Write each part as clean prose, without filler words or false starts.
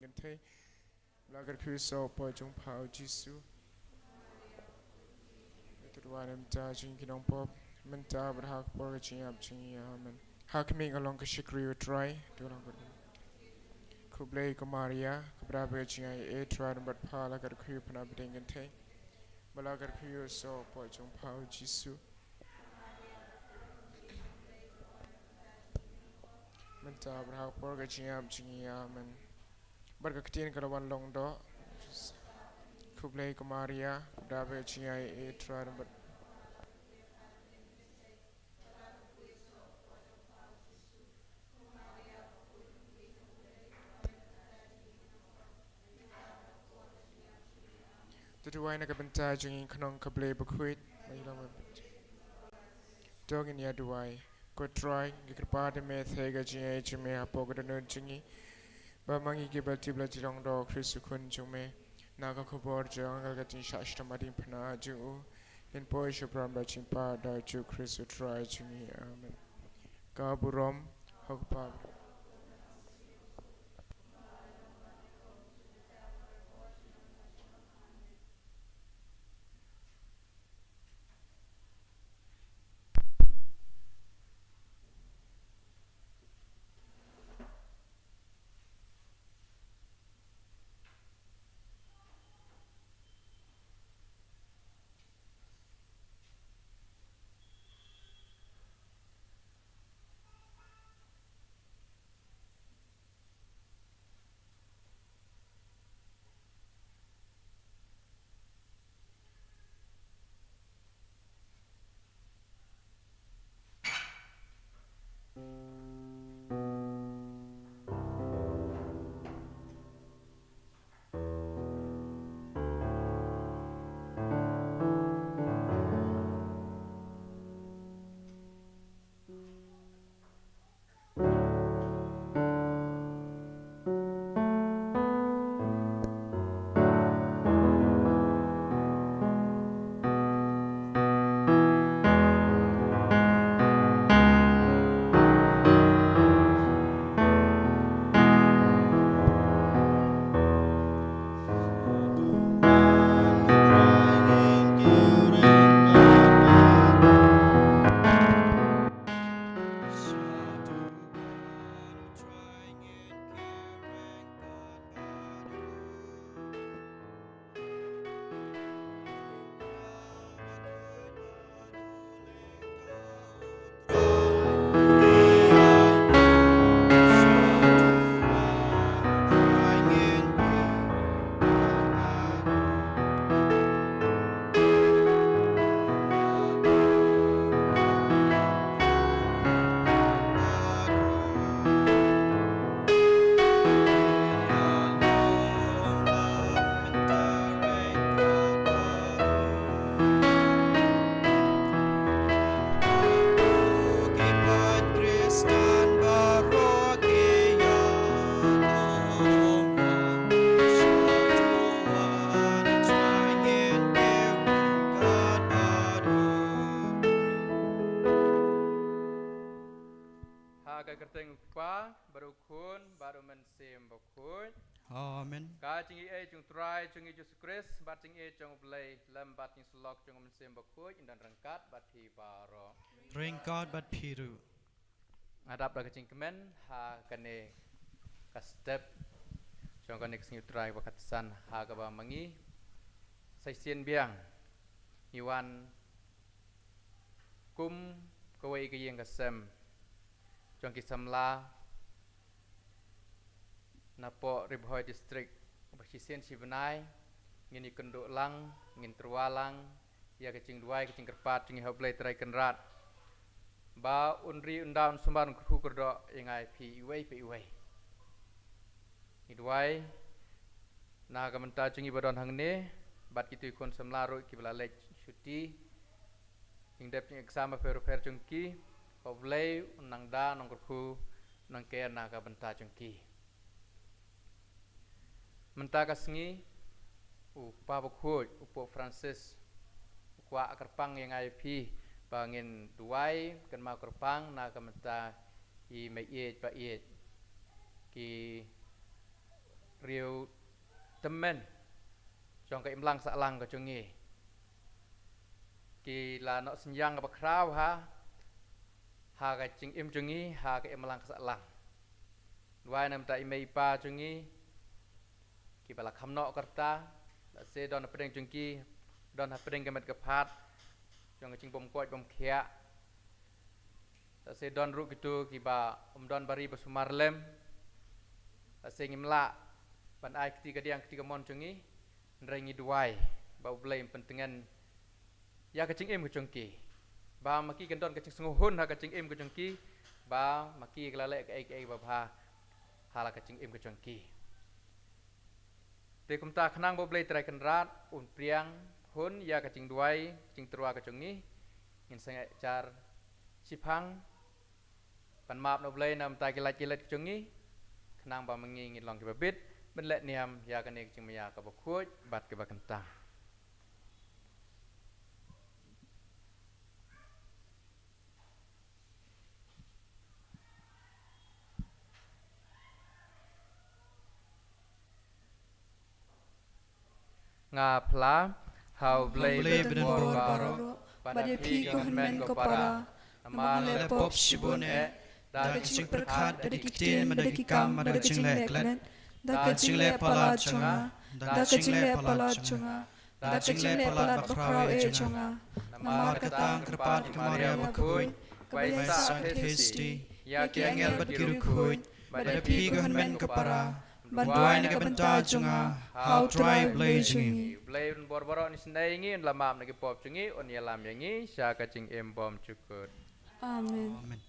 กันเทลากันคือโซปอยจงเผาจิสุตัววานมันจะจิงกินองปอบมันจะบรหักปอกจิงอับจิงยามันหากมีกลองกชิกริวทรายตัวลองกันคุบเลยก็มาริยาคุบราเบจิงไอทรายนับพาลากันคือพนับเด้งกันเทมาลากันคือโซปอยจงเผาจิสุมันจะบรหักปอกจิงอับจิงยามันบัดกตีนกระวันลงดอคุบเลยก็มาริยาคุบราเบจิงไอทรายนับตัวไว้นักบัญชาจึงขนมขบเลบุควิดไม่ลองจอกินยาด้วยกดทรายกิกปาเดเมเทกจิงไอจิเมฮปอกระนุนจิงบามังอีกิบัติบลจิรองดอกคริสตุคุณจุเมนาคขบวนจังกัลกจิงชาชตมาดิมพนาจูเห็นพ่อชพรามราชินปาดาจูคริสตุทรายจิงอาเมนกาบุรมฮกปา Kerteng kwa baru kun baru mensim bokun. Amen. Ka chingi e chung try chung Yesus Kristus bat chingi e chung blai lam bat ning slok chung mensim bokun indan rangkat bat hi baro. Drink God but Piru. Adap la kaching kemen ha kane ka step chung kane ksing try wakat san ha ka ba mangi saisien biang iwan kum kawai ka yeng kasem Chong Kisamla Napo Ribhoi District Basisian Sibanai Ngini Kenduk Lang Ngin Terwalang Ya Kecing Duai Kecing Kerpat Cing Hoblai Terai Kenrat Ba Unri Undaun Sumban Kukurdo Ingai Pi Iwai Pi Iwai Iduai Na Kamenta Cing Ibadon Hangne Bat Kitu Ikon Samlaru Kibla Lech Syuti Ingdep Cing Eksama Feru Fer Cungki Pavlay nang da nang kurku nang kaya naga benta jengki. Menta kasngi upa bukut upo Francis ukwa kerpang yang IP bangin duai kan mau kerpang naga menta I meyet pa yet ki riu temen chong ka imlang sa lang ka chungi ki la no senyang ka bakraw ha ka ching im chungi ka imlang sa lang wai nam ta imei pa chungi ki bala khamno karta la se don pedeng chungki don ha pedeng kemet kepat chong ka ching bom koi bom khia la se don ru gitu ki ba don bari basumarlem la se ngimla ban ai ketiga diang ketiga mon chungi nrengi duai ba blame pentingan ya kacing im kecungki ba maki gendon kacing senguhun ha kacing im kecungki ba maki kelale ke ai ba ha hala kacing im kecungki te kumta khnang bo blai trai kenrat un priang hun ya kacing duai kacing terua kecungi ngin sangai car sipang pan map no blai nam ta kilat kilat kecungi khnang ba mengi ngin long ki babit bên lệ niệm ya cái này chừng mày ya cái bọc khuất bát cái bát canta ngà phá hào blay bên bờ baro pada pi government ko para amale pop shibone Da kaching perkhat dari kitin madaki kam madakaching leklet. Da kaching le palat chunga. Da kaching le palat chunga. Da kaching le palat bakraw chunga. Namar katang kerpat kamaria bakui. Kwai sang tasty. Ya kiangel bat kirukui. Pada pi government ko para. Banduai na kabanta chunga. How try blazing. Blay bor-boro ni sendai ngi lamam nagi pop chungi on ya lam yangi sya kaching em bom cukut. Amen. Amen.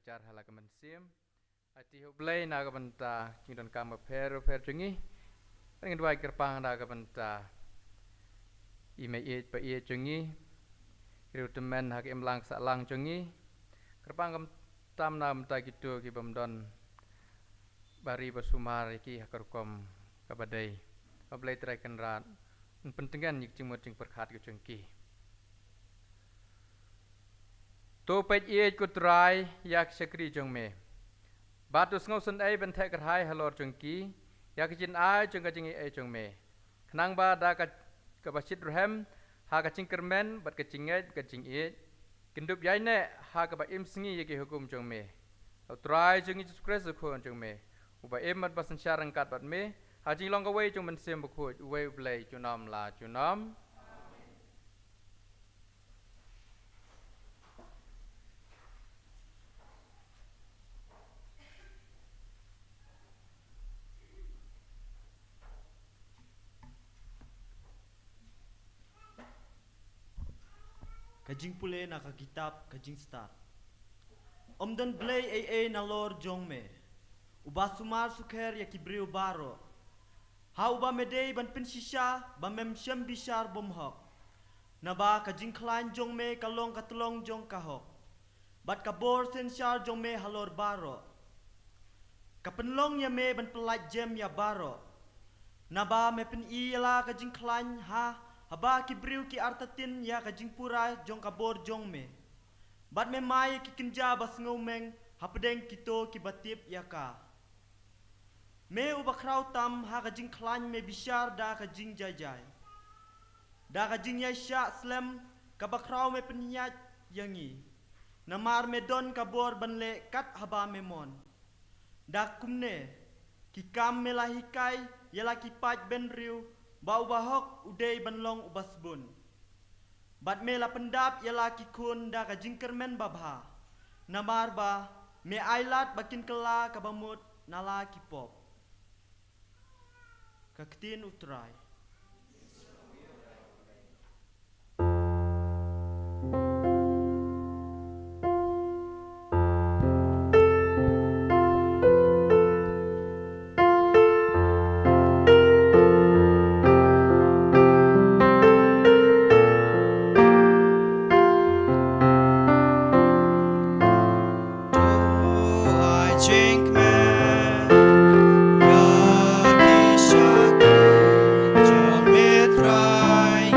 percar hala kemen sim ati hublay na kabanta kingdon kama per jungi ring dua kerpang da kabanta ime e pa e jungi riu temen hak emlang salang jungi kerpang kam tam nam ta gitu ki bamdon bari basumar iki hakarkom kabadai hublay trai kenrat pentingan yik cing cing perkhat ki jengki to pet e ku trai yak sekri jong me batus ngau sun ai ben thai kerhai halor jengki yak jin ai jong ka jing e jong me khnang ba da ka basit ruhem ha ka cing kermen bat ka cing ka cing e kindup yai ne ha ka ba im singi yaki hukum jong me trai jong Jesus Christ ko jong me uba em mat basan syarang kat bat me ha jing long ka wei jong men sem bukhu wei blai chunam la chunam Kajing pule na kakitab kajing start. Omdan blay na lor jong me. Uba sumar sukher ya kibriu baro. Ha uba medei ban pinsisha ba mem syam bishar bomhok. Naba kajing klain jong me kalong katlong jong kahok. Bat kabor sen syar jong me halor baro. Kapenlong ya me ban pelat jem ya baro. Naba me pen ila kajing klain ha haba kibriu ki artatin ya kajing pura jong kabor jong me. Bat me mai ki kinja bas ngomeng hapedeng kito ki batip ya ka. Me uba krau tam ha kajing klan me bishar da kajing jajai. Da kajing ya sya slem kabakrau me penyat yangi. Namar me don kabor banle kat haba me mon. Da kumne ki kam me lahikai yala ki pat ben riu bau bahok udai banlong ubasbun. Bat me la pendap yala ki kun da ka jingkermen babha. Namar ba me ailat bakin kela kabamut nala ki pop. Kaktin utrai. Jong me try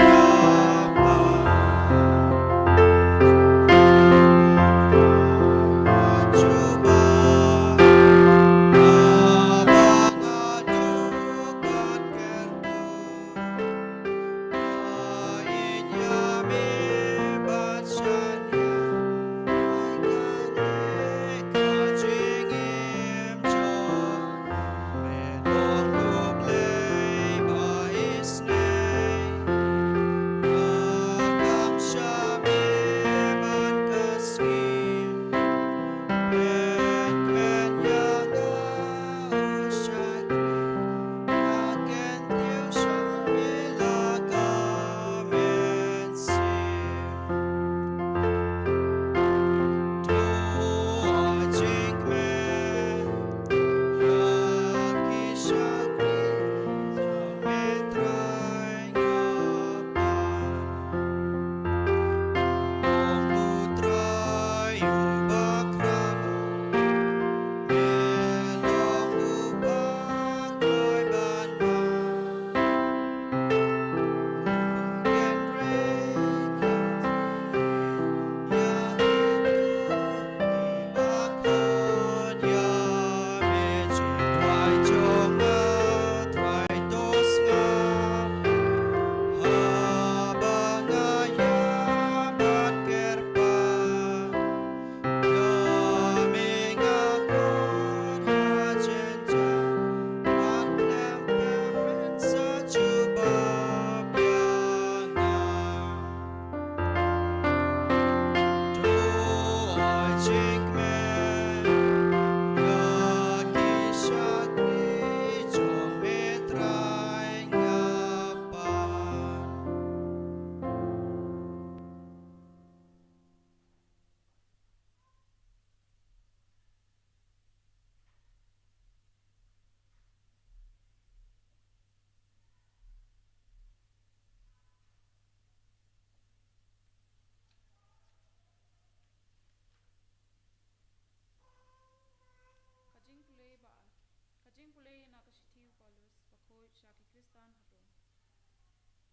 Kristan hatu.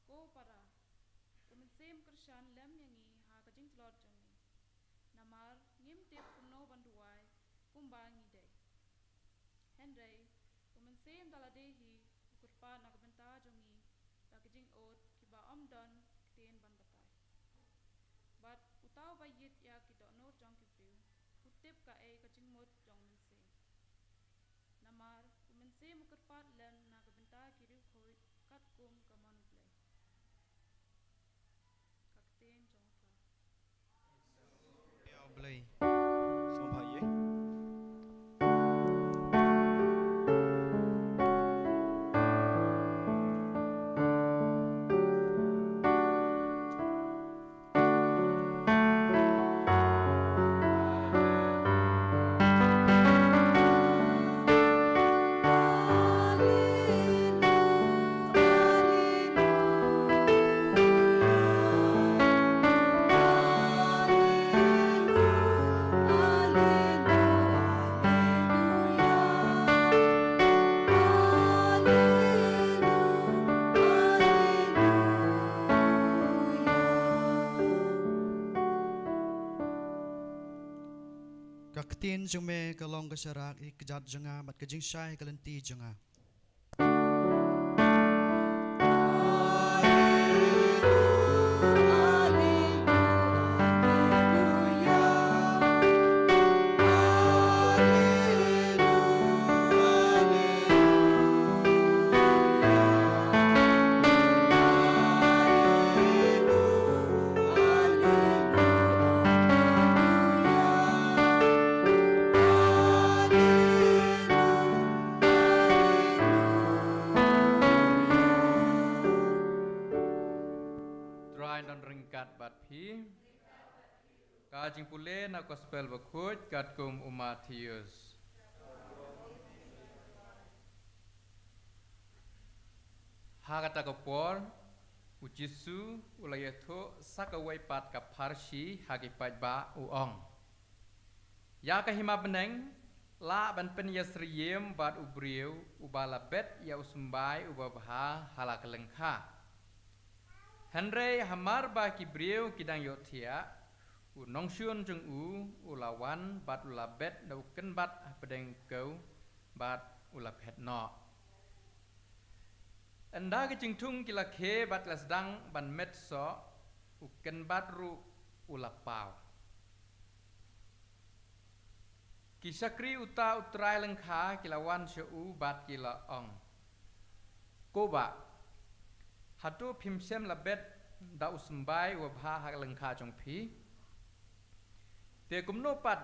Ko para umensem Kristan lem yangi ha kajing telot jongi. Namar ngim tip kuno banduai kumbangi day. Henry umensem daladehi ukurpa nakabenta jongi kajing ot kiba omdon kiten ban batai. But utaw bayit ya kita no jong kipiu utip ka kajing mot jong mensem. Namar umense mukerpat len na kabenta kiri khoi kat kum kaman play. Kakten jongka. Ya blay. Sombhaye. Kaktin jume kalong kasarak ikjat jenga mat kajing syai kalenti jenga. Try non ringkat bat pi. Kajing pule na gospel bakut kat kum Matius. Hakata kapor ujisu ulayato sakawai pat kaparshi hakipat ba uong. Ya kahima beneng la ban pen yasriyem bat ubriu ubala bet ya usumbai ubabha halakalengka. Henry hamar ba kibriu kidang yotia u nongsyun jeng ulawan bat ulabet dauken bat pedeng kau bat ulapet no. Enda kecing tung kila ke bat lasdang ban metso uken bat ru ulapau. Kisakri uta utrai lengkha kilawan syau bat kila ong. Koba hatu pimsem labet da usmbai wabha hak lengkha jong pi. Te kumno pat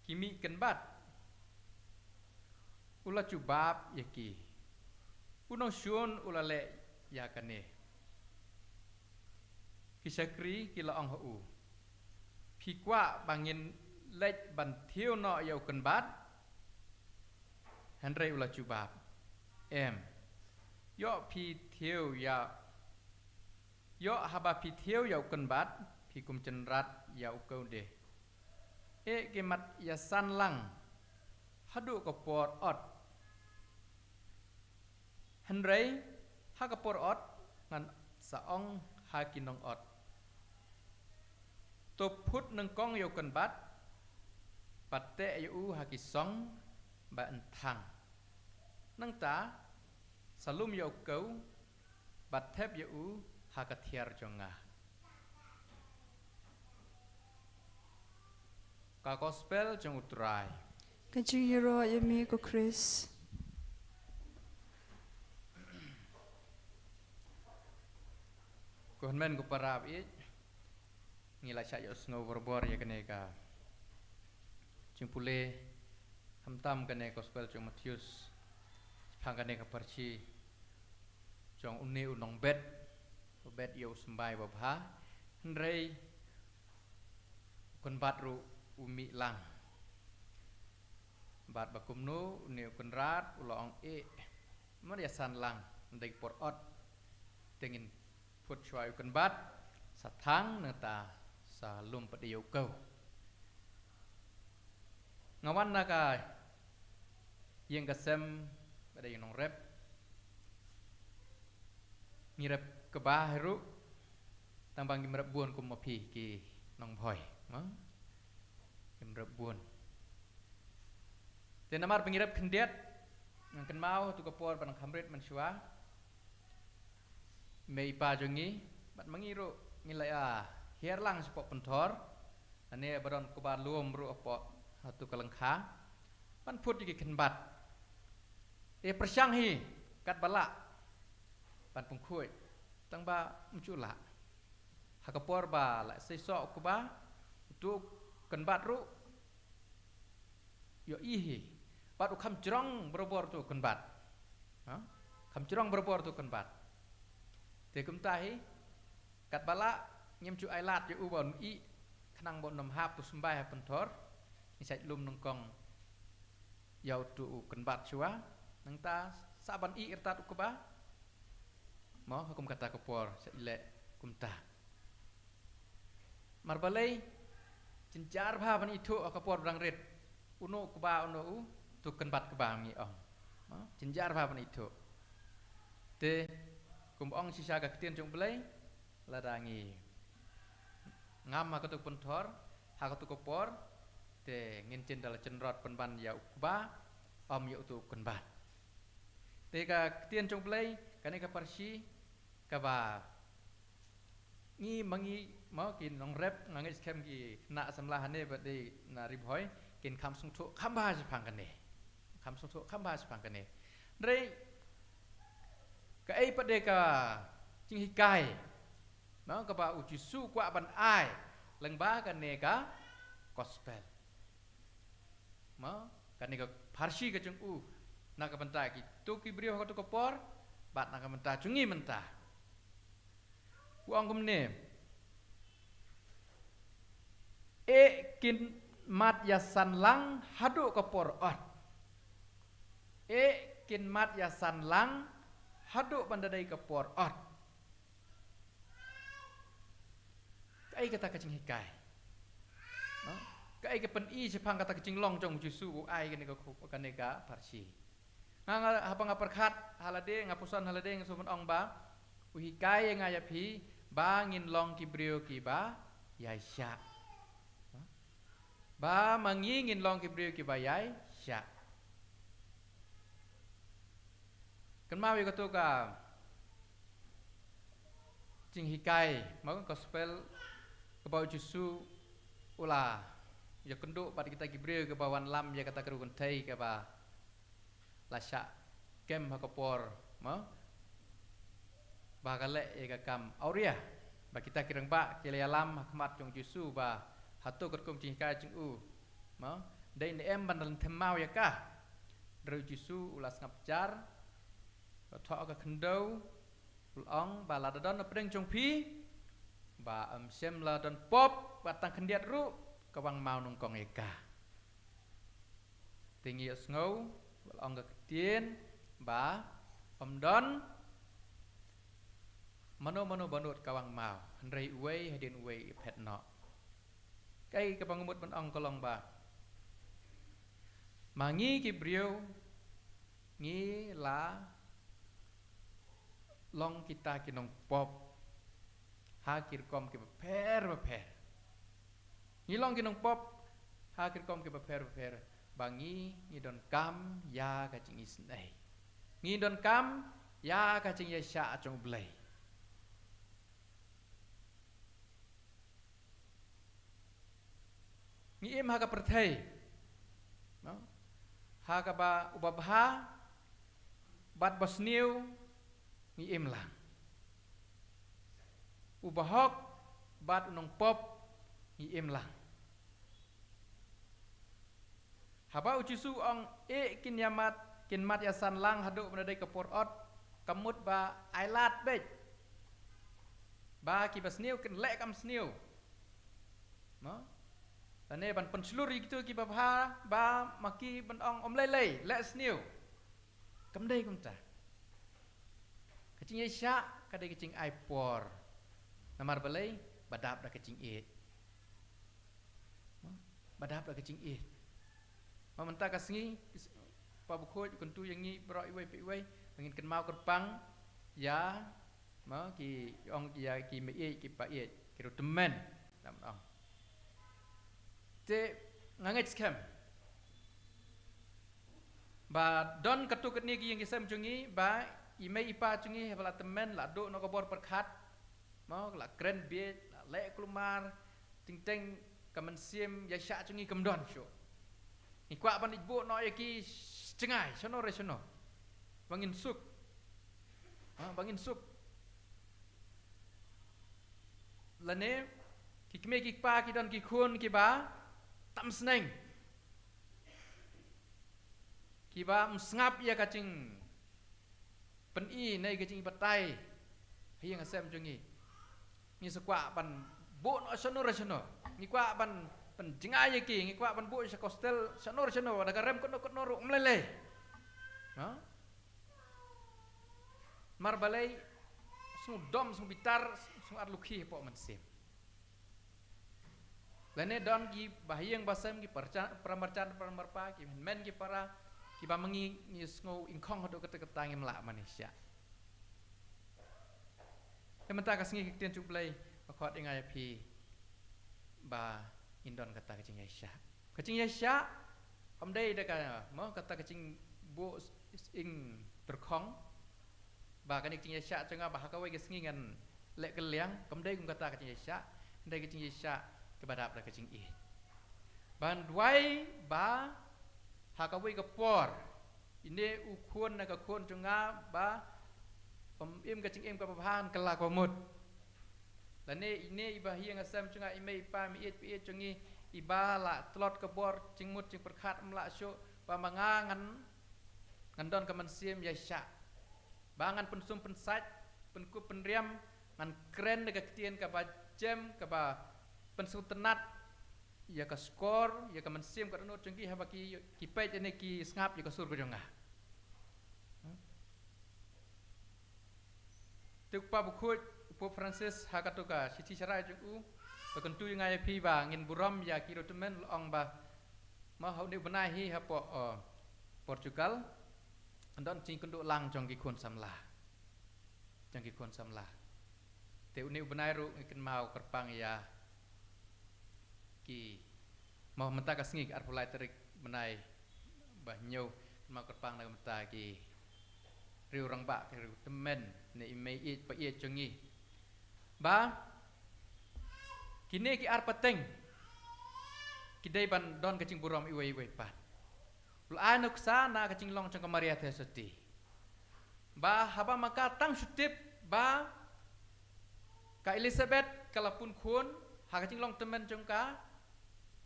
kimi ken bat. Ula cubab yaki. Unong syun ula le yakane. Kisakri kila ong hu. Pikwa bangin lej ban thiu no yau ken bat. Henry ula cubab. Yo pi thiu ya yo haba pi thiu yau ken bat pi kum cenrat yau kau de. Kemat ya san lang hadu ko por ot. Henry ha ko por ot ngan saong ha kinong ot. To put nang kong yau ken bat patte yu ha ki song ba entang. Nang ta salum yau kau bat thep yu hakatiar jonga. Ka gospel jong utrai. Kajing yero yemi ko Chris. Ko men ko parab i ngila cha yo sngo borbor ya kene ka. Jing pule hamtam kene gospel jong Matius. Phang kene ka parchi jong unne unong bet bet yo sembai babha Henry kon batru umi lang bat bakumnu ne kon rat ulong mar yasan lang ndai por ot tengin put chwai kon bat sathang nata sa lum padiyo kau ngawan naka yang kasem pada yang rep ngirap kebah heru tambang ngirap buon kum api ki nong boy ngirap buon te namar pengirap kendiat ngkan mau tu kapor panang kamret mansua mei pa jongi bat mangiru ngilai herlang sepok pentor ane baron kubar luom ru apa tu kalengka pan put gi kenbat persyang hi kat bala pan pungkhui tang ba mucula hakapor ba la sesok kuba tu kenbat ru yo ihi bat ukam jerong berobor tu kenbat kam jerong berobor tu kenbat te kum tahi kat bala nyem cu ailat yo ubon i khnang bon nom hap tu sembai pentor ni sai lum nongkong yau tu kenbat chua nang ta saban i irtat ukba mo hukum kata kapor ile kumta marbalai cincar bha ban itu kapor brang red uno kuba uno u tu kenbat keba mi ong cincar bha ban itu te kum ong sisa ka ketien jong belai ladangi ngam ha katuk pentor ha katuk kapor te ngincin dal cenrot penban ya ukba om ya tu kenbat te ka ketien jong belai kane ka parsi ka ba ngi mangi mau kin nong rep ngangi skem gi na samlahane bade na ribhoi kin kham sung thu kham ba jipang kane kham sung thu kham ba jipang kane re ka ai pade ka ching hikai mau ka ba uji su kwa ban ai leng ba kane ka gospel mau kane ka parsi ka chung u na ka banta ki tu ki brio ka tu ko por bat na ka banta chungi menta uang kumne kin mat ya san lang hadu kapor ot kin mat ya san lang hadu bandadai kapor ot kai kata kacing hikai no kai ke pen i sepang kata kacing long jong jusu ai ke nega parsi nga apa ngaperkhat halade ngapusan halade ngasuman ong ba uhikai ngayapi bangin long kibrio kiba yaisya ba mangingin long kibrio kiba yaisya kenmawi katuka cing hikai mau gospel kebau jusu ula ya kenduk pada kita kibrio ke bawan lam ya kata kerukun tai ke ba lasya kem hakapor mau bagale ega kam auria ba kita kirang ba kile alam hikmat jong jusu ba hatu kerkum cing ka jing u ma dai ne em bandal themau ya ka dru jusu ulas ngapjar ba tho ka khendau ulong ba la don pedeng jong pi ba sem la don pop ba tang khendiat ru kawang mau nong kong eka tingi ngau ulong ka ketien ba don mano banut kawang mau hendrai uwei hadin uwei pet no kai ka pangumut ban ong kolong ba mangi ki brio ngi la long kita kinong pop hakir kom ki per ngi long kinong pop hakir kom ki per bangi ngi don kam ya ka cing isnai ngi don kam ya ka cing ya sya chong blai ngi im haka perthai no haka ba ubabha bat bosniu ngi im lang ubahok bat unong pop ngi im lang haba ucisu ong kin mat yasan lang hadu menadai ke porot kamut ba ailat bej ba ki basniu kin lek kam sniu no tane ban penseluri gitu ki babha ba maki ban ong om lei lek sniu kamdai kumta kacing isya kadai kacing aipor namar balai badap da kacing it badap da kacing it mamenta kasingi pabukhoj kuntu yangi bro iwai pe iwai ngin ken mau kerpang ya mà kỳ ông kỳ mấy ấy kỳ bà ấy kỳ đồ tùm men làm ông thế ngang ngay xem ba don katu ketni ki yang kisam chungi ba ime ipa chungi hebala temen la do no kabor perkhat mau la kren be la le klumar ting ting kamen sim ya sha chungi kamdon sho ni kwa ban ibu no yaki cengai sono re sono bangin suk bangin suk lane ki kme ki pa ki don ki khun ki ba tam sneng ki ba msngap ya kacing pen i nei kacing batai hiang asem chungi ni sekwa ban bo no sono re sono ni kwa ban pen jinga ye ki ni kwa ban bo sa kostel sono re sono da garem kono ru mlele ha mar balai sung dom sung bitar sung arlukhi po man sim lene don ki bahiang basem ki pramarcan pramarpa ki men ki para ki ba mengi ngis ngo ingkong hodo ketek-ketang imla Malaysia Kementak kasngi kitian cuplai makot ingai pi ba indon kata kecing Asia amdai deka mo kata kecing bu ing terkong ba kan kecing Asia cenga ba hakawai kesngi ngan lek keliang kamdai kum kata kecing Asia ndai kecing Asia kebadap da kecing i ban duai ba hakawai kepor ini ukun na kakun cenga ba im kecing im kapahan kelak komut lane ini iba hiang asam cenga ime ipa mi it pi cengi iba la telot kebor cingmut cing perkhat mla syo ba mangangan ngandon kemensim ya sya bangan pensum pensat penku penriam ngan kren de ketien ka ba jem ka ba pensutenat ya ka skor ya ka mensim ka no cengi ha baki ki pet ene ki ngap ya ka sur ko jonga tuk pa bukhut po Francis ha ka to ka siti sarai ju ba kan tu ngai pi ba ngin buram ya ki rotemen ong ba ma hau ni benai hi ha po Portugal andon cing kunduk lang jong ki kun samla jong ki kun samla te uni benai ru ngiken mau kerpang ya ki mau menta kasngi arpulai terik menai bah nyau mau kerpang na menta ki riu rang ba ki temen ne ime it pa ie chungi ba kini ki ar pateng ki dei ban don kacing burom iwe pat lu anuk sana kacing long chang Maria Thesoti ba haba maka tang sutip ba ka Elizabeth kalapun khun ha kacing long temen chungka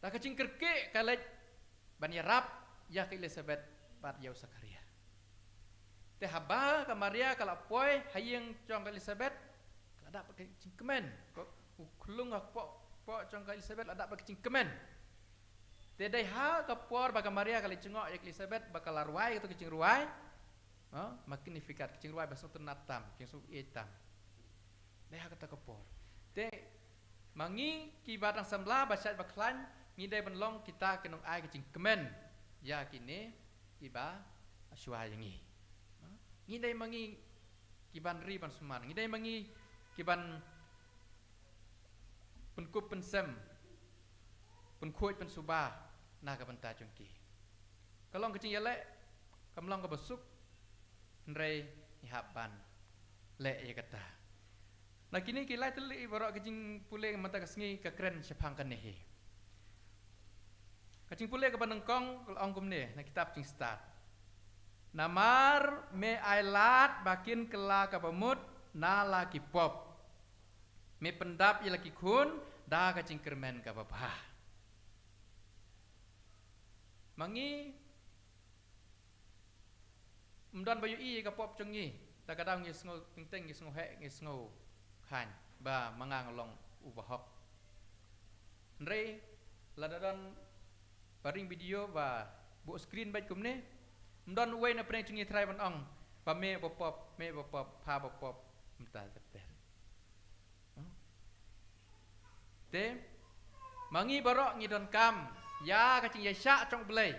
da kacing kerke kalaj ban yarap ya ke Elizabeth bat yau Sakaria te haba ka Maria kala poi hayeng chong ka Elizabeth ada pakai kacing kemen ko uklung ak po chong ka Elizabeth ada pakai kacing kemen te dai ha ka por ba ka Maria kala cengok ya ke Elizabeth bakal ruai atau kacing ruai magnificat kacing ruai basung tenatam kacing su etam dai ha kata ka por te mangi ki batang sambla basat baklan ngidai benlong kita kenong ai kecing kemen ya kini iba aswa yangi ngidai mangi kiban ri ban suman ngidai mangi kiban penkup pensem penkuit pensuba na ka benta jungki kalong kecing yale kamlong ka besuk nrei ihaban le ya kata nah kini kilai teli borok kecing pule mata kasngi ka kren sepang kanehi kacing pule ke panengkong ong kumne na kitab cing start namar me ailat bakin kela ka pamut na laki pop me pendap ya laki kun da kacing kermen ka babah mangi mdon bayu i ka pop cengi ta kadang ngis ngo ting ngis ngo he ngis ngo khan ba mangang long ubahok ndrei ladadon paring video ba bu screen baik kumne mdon uai na preng cungi try ban ong pa me bopop pa bopop mta teter te mangi barok ngidon kam ya kacing ya syak cong belai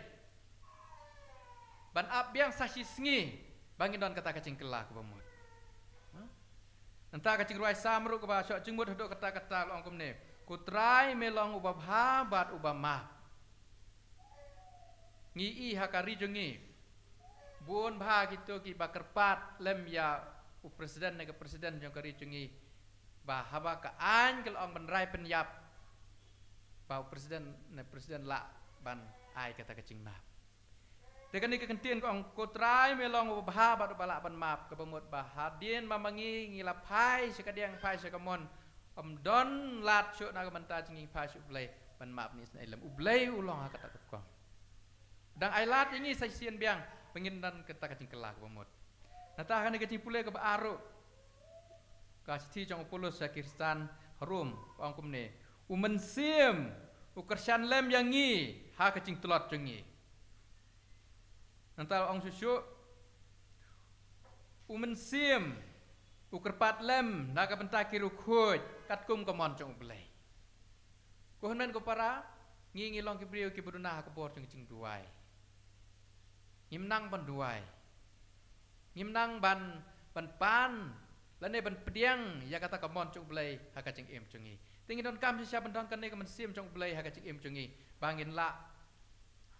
ban ab biang sashi sngi bangin don kata kacing kelak ke pemut Entah kacing ruai samru ke bahasa jengmut hadok kata-kata long kumne. Kutrai melong ubah habat ubah mah. Ngi hakari jongi. Buon bah gitu ki bakerpat lem ya presiden nega presiden jong kari jongi. Bah haba ka an kel ong benrai penyap. Bah presiden la ban ai kata kacing mah. Tekan ni kekentian ko ang kutrai melong ubah habat ubah la ban map ke pemut bah hadien mamangi ngilapai sekadiang pai sekamon. Don lat syuk naga menta jingi pai syuk blai ban map ni snai lem ublai ulong kata kekong. Dang ai lat ini saisian biang pengin dan kata kacing kelak pemut. Natah kan kacing pule ke baru. Kasih jong pulus sakistan harum ong kumne. Umensim ukersan lem yang ngi ha kacing telot jengi. Nanti ong susu umensim ukerpat lem naga pentaki rukhut katkum kemon jong belai. Kuhnen ko para ngi ngilong kibriu kibuduna ka bor jeng duai. Ngimnang ban duai. Ngimnang ban pan lane ban pediang ya kata kemon jong belai ha kacing em jongi. Tingin don kam siapa don kan ne kemensim jong belai ha kacing em jongi. Bangin la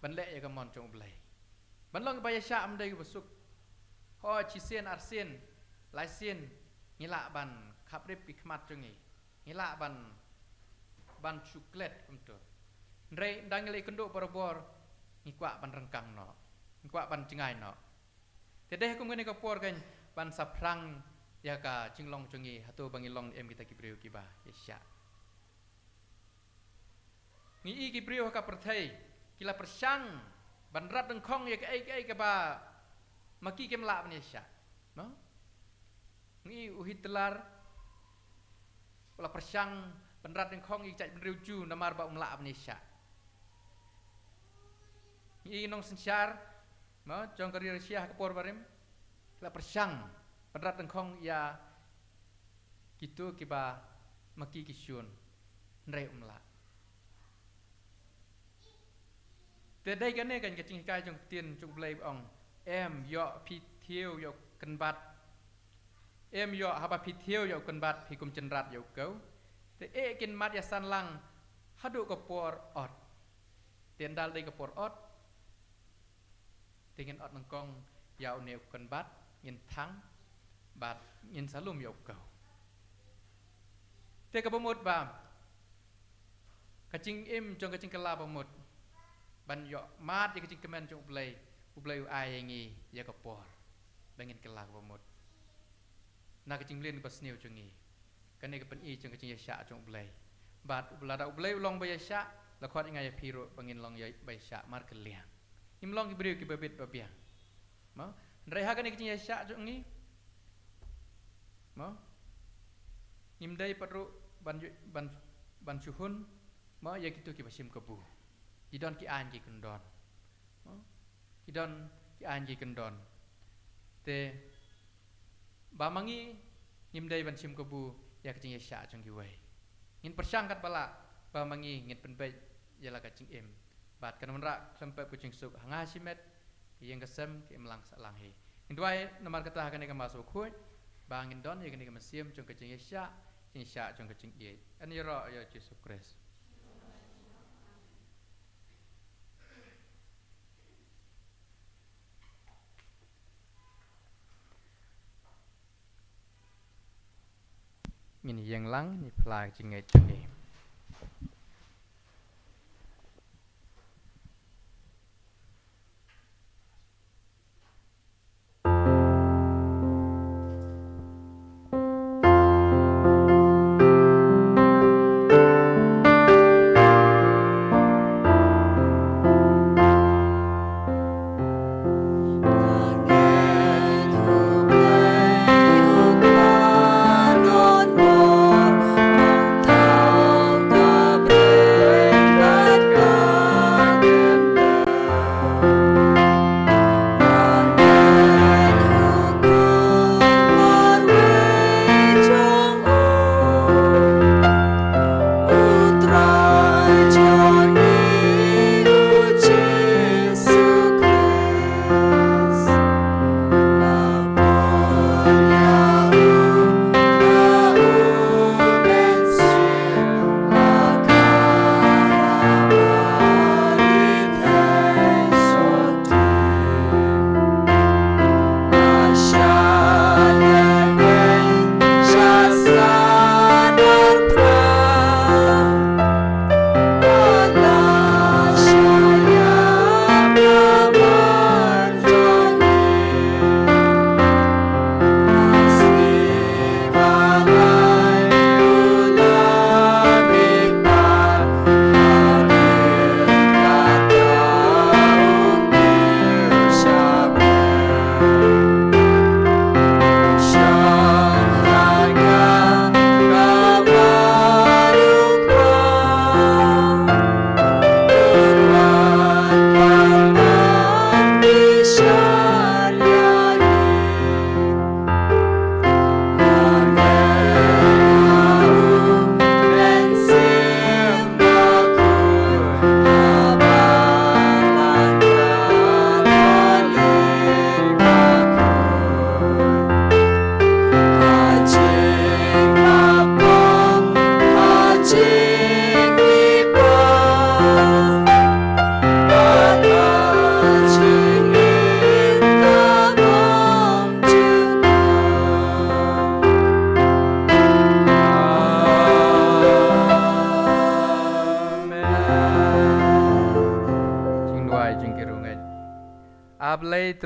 ban le ya kemon jong belai. Ban long baya sya amdai besuk. Ho chisien arsin laisin ngila ban khaprip pikmat jongi. Ngila ban coklat kumtu. Ndrei dangile kenduk bor-bor ngikwa ban rengkang no. Ngikwa ban cengai no. Tedeh kum ngene kapor kan ban saprang ya ka cinglong jongi hatu bangilong em kita kibriu kiba yesya. Ngi kibriu ka perthai kila persang ban rat dengkong ya ke ai ke ba maki ke melak yesya. No? Ngi uhitlar pula persang penrat yang kong icak benriuju namar ba umla amnesia. Ngi nong sensyar ma jong kari Rusia ke por barim la persang penrat yang kong ya gitu kiba maki kisyun ndrei umla. Tedai kan ne kan kacing kai jong tien jong blai ong em yo pi thieu yo kan bat em yo haba pi thieu yo kan bat pi kum chenrat yo kau. Te kin mat ya san lang hadu kapor ot tiendal dei kapor ot tingin ot nangkong ya une kan bat ngin thang bat ngin salum yo kau. Te kapomut ba kacing im jong kacing kala pomut ban yo mat ya kacing kemen jong ublai ai ngi ya kapor bangin kala pomut na kacing lin basniu jongi. Kan ke pen i jeng kacing yasya jong blai bat ulada blai ulong ba yasya la khot ingai piro bangin long ya ba yasya mar keliang imlong ki briu ki babit babiang ma ndrai ha kan kacing yasya jong ni ma imdai patru ban suhun ma ya kitu ki basim kebu idon ki anji kendon ma idon ki anji kendon te bamangi imdai ban sim kebu ya kacing yasya jong giwai ngin persangkat bala ba mangi ngin penbai yala kacing em bat kan menra sampai kucing suk hanga simet yang kesem ke melang salang he indwai nomor kata kan ke masuk khut ba ngin don ya kan ke mesim jong kacing yasya jong kacing ye ani ro ya Yesus Kristus. Ini yang lang ni pelai jengai jengai. Hãy subscribe cho kênh Ghiền Mì Gõ để không bỏ lỡ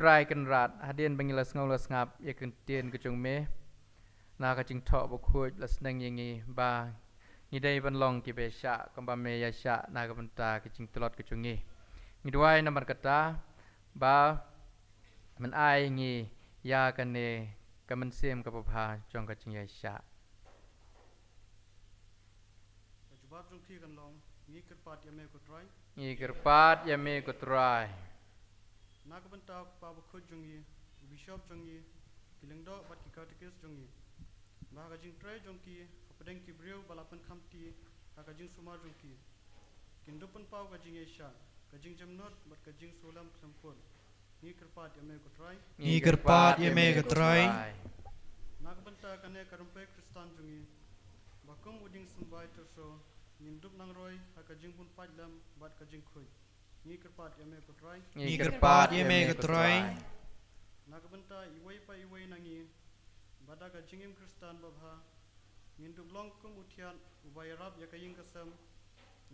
trai kan rat hadien bangilas ngaulas ngap ya kentien kejung me na ka jing tho bu khuj las nang yangi ba ni dai ban long ki be sha kamba me ya sha na ka banta ka jing telot kejung ngi ni duai namar kata ba man ai ngi ya kan ne ka man sem ka pa jong ka jing ya sha Jubab jong thi kan long ngi kerpat ya me ko try ngi kerpat ya me ko trai na ka banta pa bu khoj jong yi bishop jong yi kilengdo bat ki katekis jong yi ba ka jing try jong ki padeng ki breu balapan kham ti ka jing sumar jong ki kindupun pau ka jing esha ka jing jamnot bat ka jing sulam sampun ngi kerpat ya me ko try Ngi kerpat ya me ko try na ka banta kane karumpe kristan jong yi bakum uding sumbai terso nindup nang roy ka jing pun pajlam bat ka jing khoj ngi kerpat ya me ko try Ngi kerpat ya me ko try Nakabenta iway pa iway nangi bada ka jingim kristan babha nginduk long kum utian ubayarab ya kaying kasam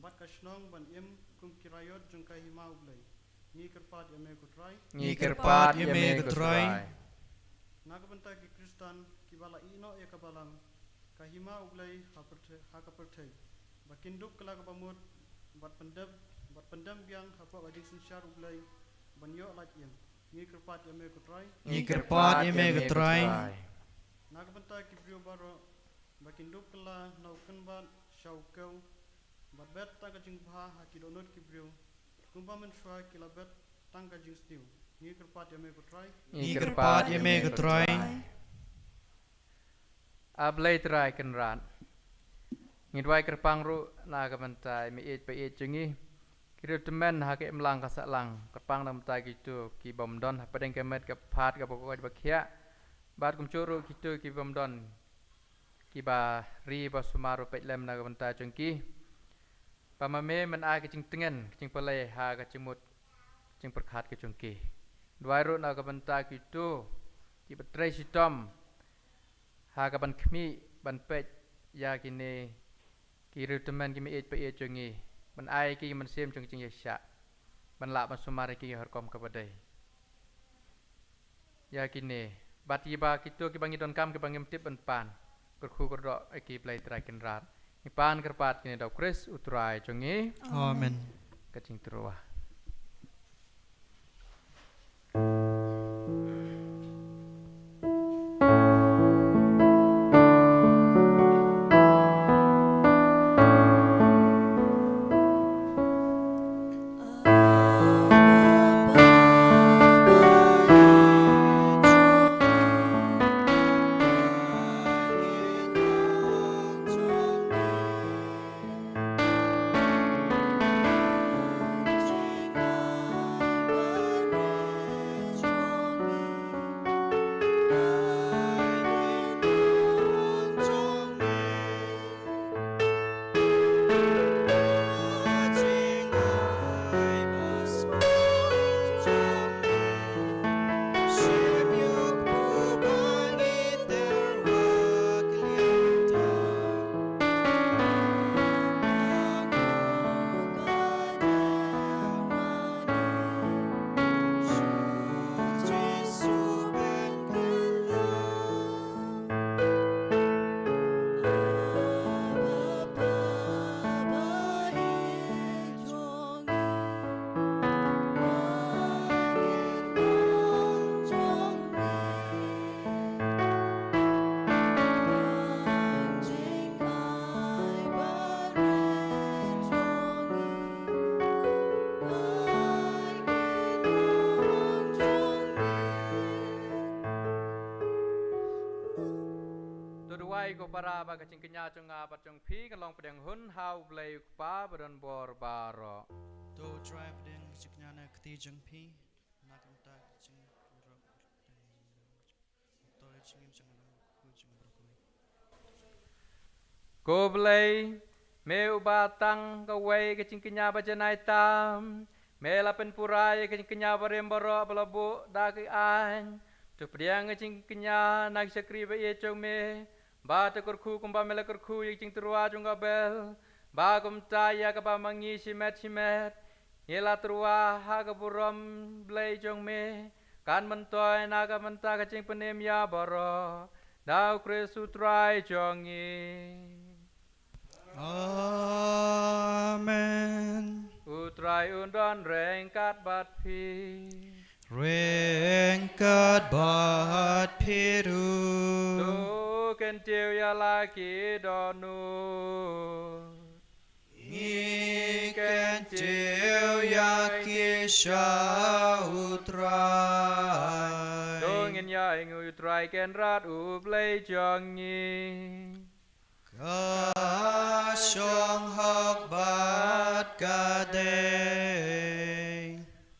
bat ka shnong ban im kum kirayot jung ka hima ublay ngi kerpat ya me ko try ngi kerpat ya me ko try Nakabenta ki kristan ki bala ino ya kabalang ka hima ublay ha ka perthai bakinduk kala ka pamut bat pendam biang hapa ka jing sinsyar ublay ban yo lat im ngi kerpat ya me ko try Ngi kerpat ya me ko try Nakabenta ki brio baro bakinduk kala naukan ban shaukau bat bet ta ka jing bha ha ki donot ki brio kumba men shwa ki la bet tang ka jing stiu ngi kerpat ya me ko try Ngi kerpat ya me ko try ablay trai kan rat ngidwai kerpang ru na ka bantai mi it pa it jungi kira temen ha ke mlang ka salang kerpang nam tai gitu ki bom don ha padeng kemet ka phat ka pokok ba khia bat kum churu gitu ki bom don ki ba ri ba sumaru pe lem na ka bantai jungki pa ma me man ai ka jing tengen jing pale ha ka jimut jing perkhat ka jungki dwai ru na ka bantai gitu ki batrai sitom ha ka ban khmi ban pet ya kini kiri teman kimi it pa it jungi ban ai ki man sem jung jing ya sha ban la ban sumare ki har kom ka badai ya kini bati ba kitu ki bangi don kam ki bangim tip ban pan kurku kurdo ki play try kin rat ni pan kerpat kini dau kris utrai jungi Amen kacing teruah ko para ba kacing kenya chunga pa chung phi kan long pedang hun hau blai pa badan bor baro to try padeng siknyana kti jeng pi nak unta jeng rok to jeng jeng ku jeng brokoli ko blai me uba tang ka wei kacing kenya ba janai tam me la pen purai kacing kenya barem baro balabu da ki an tu pedang kacing kenya nak sakri ba ye chung me ba te kurku kumba mele kurku ye cing terua junga bel ba kum taya ka ba mangi simet yela terua ha ka buram blai jong me kan mentoy naga menta kacing penem ya baro dau Kristus trai jongi Amen. utrai undon rengkat bat pi Rengkat bat piru. tu kentiu ya laki donu Ikan tiu yaki syahutrai. dongin ya ingu utrai ken rat ublei jongi Kasyong hok bat kadei.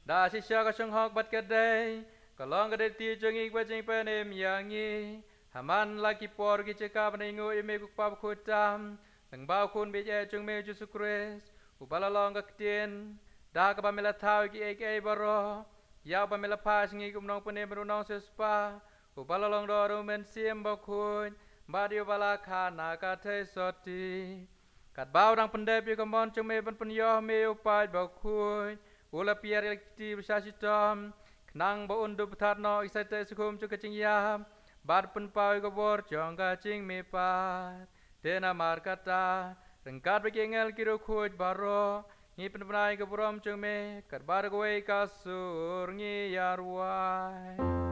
da sisya ka sung hok bat kadai kalong kadai ti jongi kwajing penem yangi haman laki por ki ceka peningu ime kukpa kutam teng bau kun beje jung me Yesus Kristus ubalalong ka ketien da ka pamela tau ki ek baro ya pamela pas ngi kumnong penem runong sespa ubalalong do rumen siem bakun badio bala khana ka thai soti kat bau dang pendep yu kamon jung me ban penyo me upai bakun ula piar elekti bersasitam kenang ba undu betharno isate sukum cu kacing yam bar pen pau gobor jong kacing me pat dena mar kata rengkat bekengel kiro khuj baro ngi pen penai goborom jong me kat bar goe kasur ngi yarwai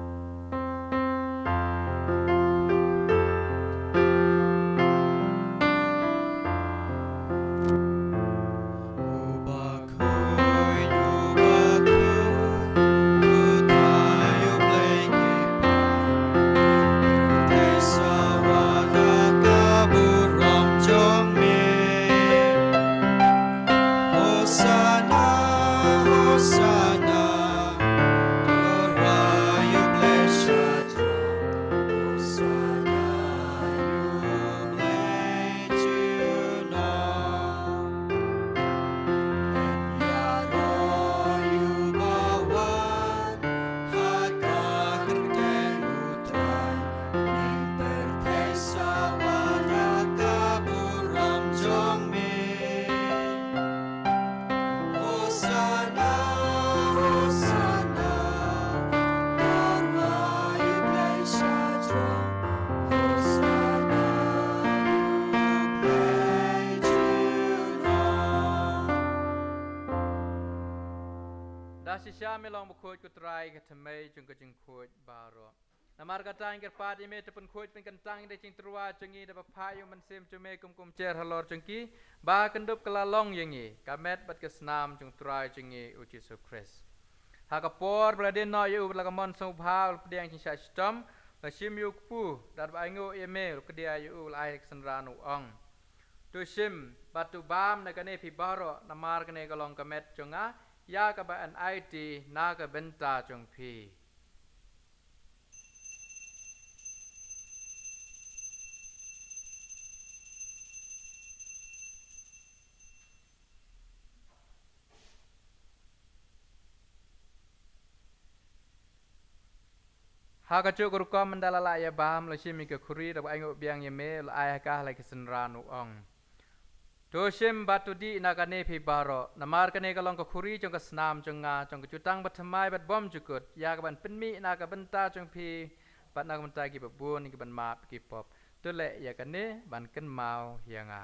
Dasisya melong bukhuj kutrai katamay jung kajing khuj baro. Namar katang kerpat ime tepen khuj pen kentang de cing terwa jungi de papayu mensim jume kum cer halor jungki ba kendup kelalong yengi kamet bat kesnam jung trai jungi uji Yesus Kristus. Hakapor beladen no yu belagamon subha pediang cing syastam lasim yu kupu dar baingo ime kedia yu lai senranu ong. Tusim batu bam nakane pi baro namar kane kalong kamet junga ya ka ba an IT na ka benta jong pi ha ka chu guru kom mandala la ya bam lo shimi ka khuri da aingo biang ye me la ay ka la ki senranu ong Dosim batu di nakane pi baro namar kane kalong ka khuri jong ka snam jong nga jong ka jutang bathamai bat bom jukut ya ka ban penmi na ka benta jong pi bat na ka benta ki babun ki ban map ki pop tule ya kane ban ken mau ya nga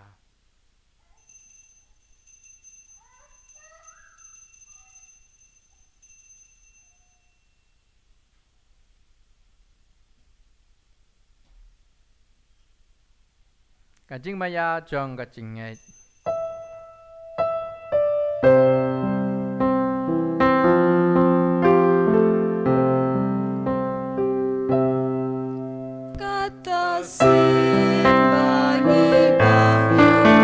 Kajing maya jong kajing ngai Kata simba ngibam yuku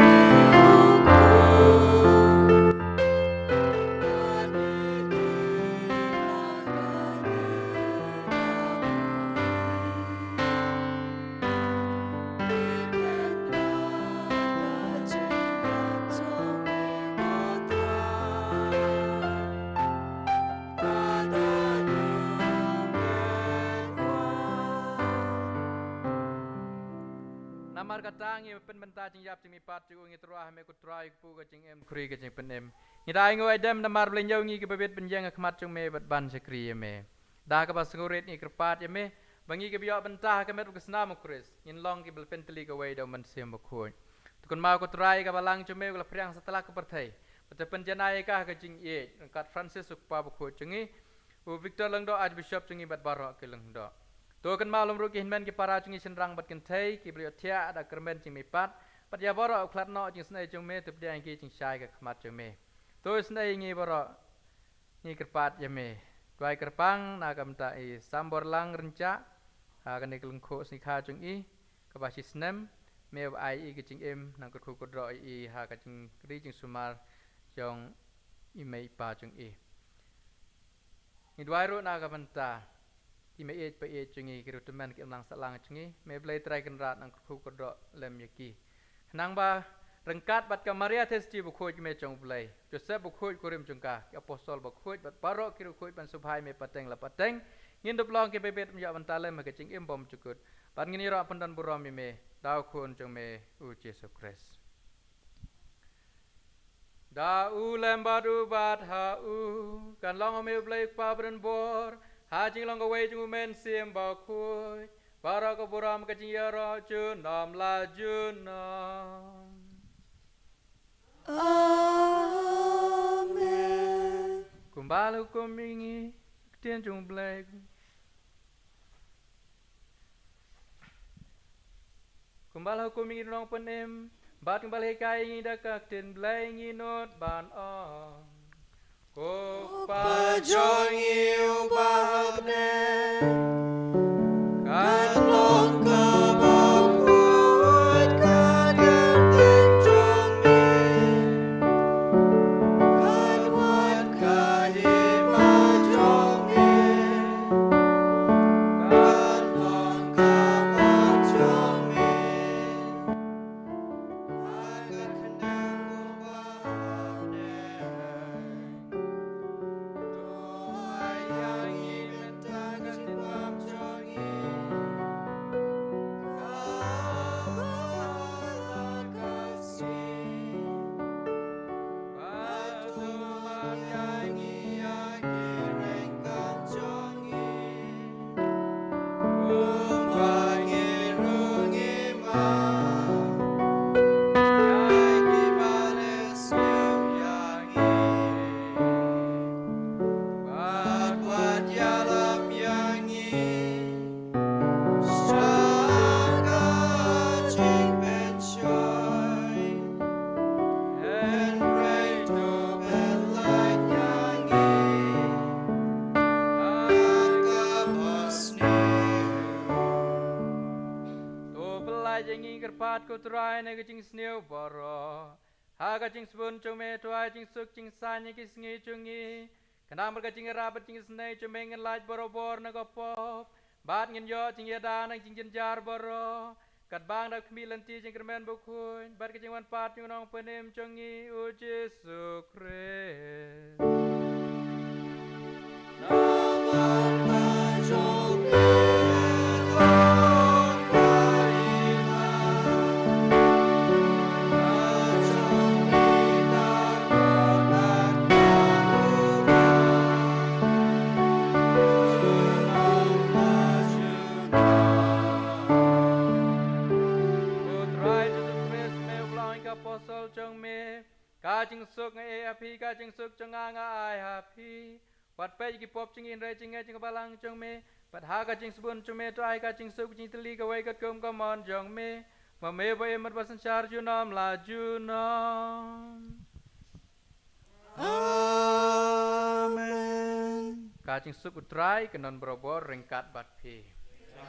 Namar katang ye pen benta jing yap jing mi pat ju ngi truah me ku trai pu ka jing em khri ka jing pen em ngi dai ngo adam namar blen yo ngi ke bebet pen yang khmat jung me bat ban se kri me dah ke basngurit ni kerpat ya me bangi ke biak bentah ke met ke senam kris in long ke bel penteli ke way do man sim bakoi tukun mau ko try ke balang cume ke priang setelah ke pertai pada penjanai ka ke jing ye kat Francis sukpa bakoi cengi u Victor Lengdo Archbishop cengi bat barok ke Lengdo to kan malum ru ke hinmen ke para cengi senrang bat kentai ke beliau tia ada kermen cing mipat pat ya barok klatno cing snai cume tu dia ke cing syai ke khmat cume to snai ngi barok ni kerpat ya me tuai kerpang na kam ta i sambor lang renca ha kan ik lengko sni kha chung i ka ba si snem me ai i ke ching em nang ko ko dro i ha ka ching ri ching sumar jong i mei pa chung i ni tuai ro na ka ta i me e pa e chung i ki ru teman ki lang sa lang chung i me blai trai kan rat nang ko dro lem yaki nang ba rengkat bat ka Maria testi bukhoj me chong blai Joseph bukhoj kurim chungka apostol bukhoj bat parok kiru khoj ban subhai me pateng la pateng ngin dop long ke bebet mya ban tale ma ke ching im bom chukut ban ngini ro pandan burom me daw khun chong me u Jesu Christ da u lembat u bat ha u kan long me blai pa bren bor ha ching long away chung men sim ba khoj parok ko buram ke ching ya ro chu nam la ju nam Amen. Kumbala hukum ini tian jung blai Kumbala hukum ini nong penem bat kumbala hekai ini dakak tian blai ini not ban on Pajongi ubahne kan long kabakut kader tenjong me kan wat kahima jong me kan long kabak jong me aga kendang ubahne kerpat ko try na kaching snew baro ha kaching spoon chume try ching suk ching sanya kis ngi chungi kanam kaching rabat ching snai chume ngen laj baro bor na ko pop bat ngin yo ching yada na ching jar baro kat bang da khmilan ti ching kermen bukhuin bat kaching wan pat yung nong penem chungi o Jesu Christ Naman pajong me Kajing suk ngai api kajing suk cenga ngai api pat pe ki pop cingin re cinga cing balang jong me pat ha kajing subun cume to ai kajing suk cing teli ka wai kat kum ka mon jong me ma me ba emat basan char junam la junam Amen. kajing suk utrai kenon berobor ringkat bat pi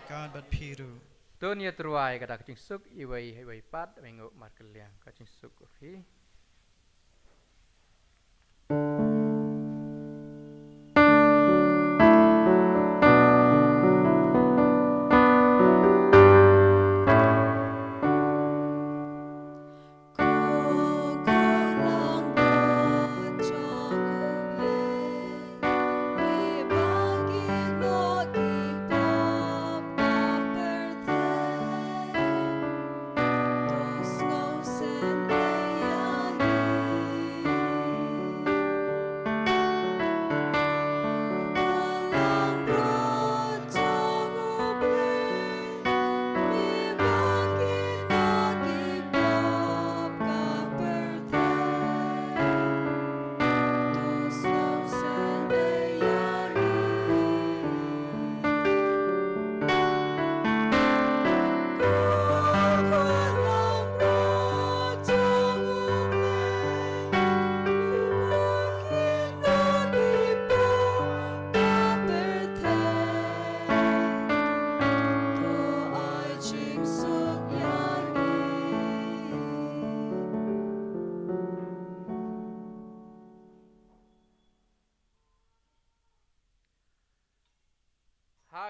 God but Peter. Tunia truai kada kajing suk iwai pat mengo mar keliang kajing suk fi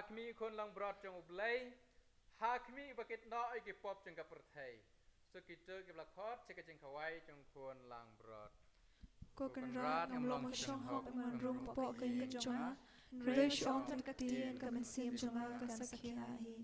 hakmi kon lang brat jong ublay hakmi bakit no iki pop jeng ka perthai so kita ke blakhot cek jeng khawai jong kon lang brat Ko kan rat ngam lo shong hop man rum po ka yin chonga re shong tan ka tien ka man sim chonga ka sakhia hi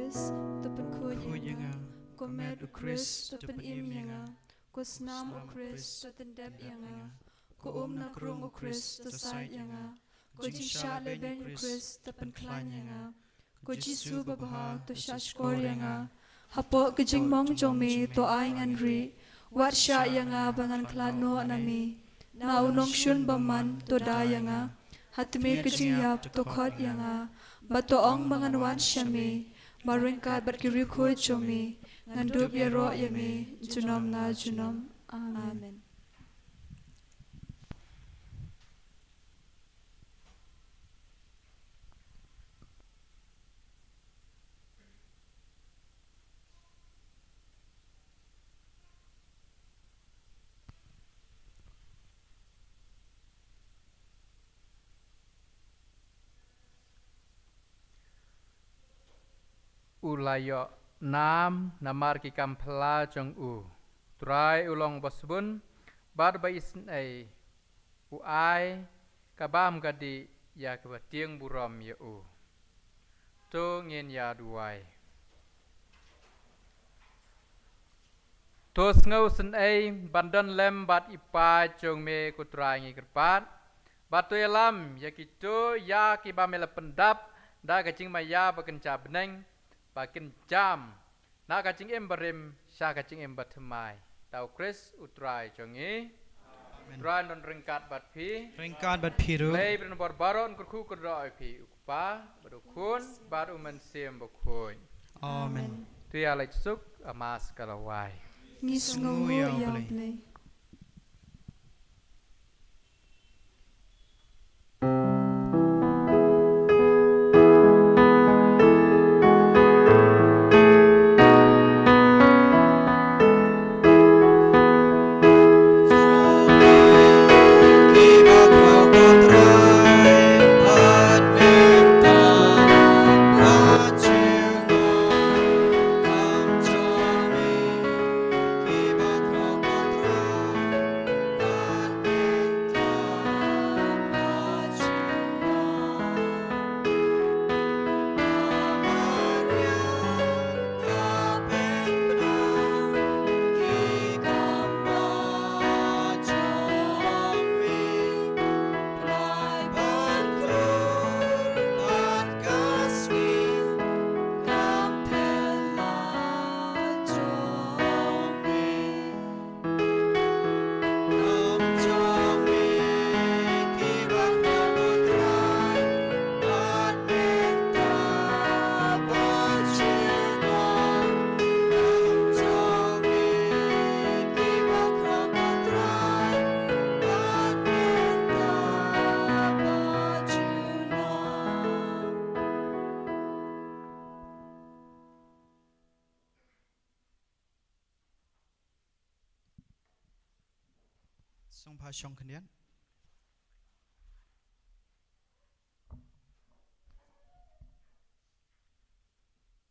Chris tapen khuyanga komet u Chris tapen imyanga ko snam u Chris taten dep yanga ko na krung u Chris ta sai yanga ko jisha le ben u Chris tapen klan yanga ko jisu babha to shashkor yanga hapo kijing mong jongmi to aing anri wat sha yanga bangan klan no anami na unong shun baman to da yanga hatme kajing yap to khot yanga bato ong bangan wan shame marungkat bat kiri khoi chomi ngandup ya ro yame junom na junom. Amen. Ulayo nam namar ki kampla jong u trai ulong bosbun bar ba isn ai u ai kabam gadi ya ka tieng buram ya u to ngin ya duai to ngau sen ai bandan lem bat ipa jong me ku trai ngi kerpat bat to lam ya ki to ya ki ba mela pendap da kacing maya bakenca beneng bakin jam na kacing emberim sya kacing embatemai tau Chris utrai jongi utrai non ringkat bat pi Ringkat bat piru. play beren baron kurku kerdoi pi ukpa badukun baru mensim bukun Amen. tu ya lek suk amas kalawai Ngisungu ya play. Song pa shong kendian.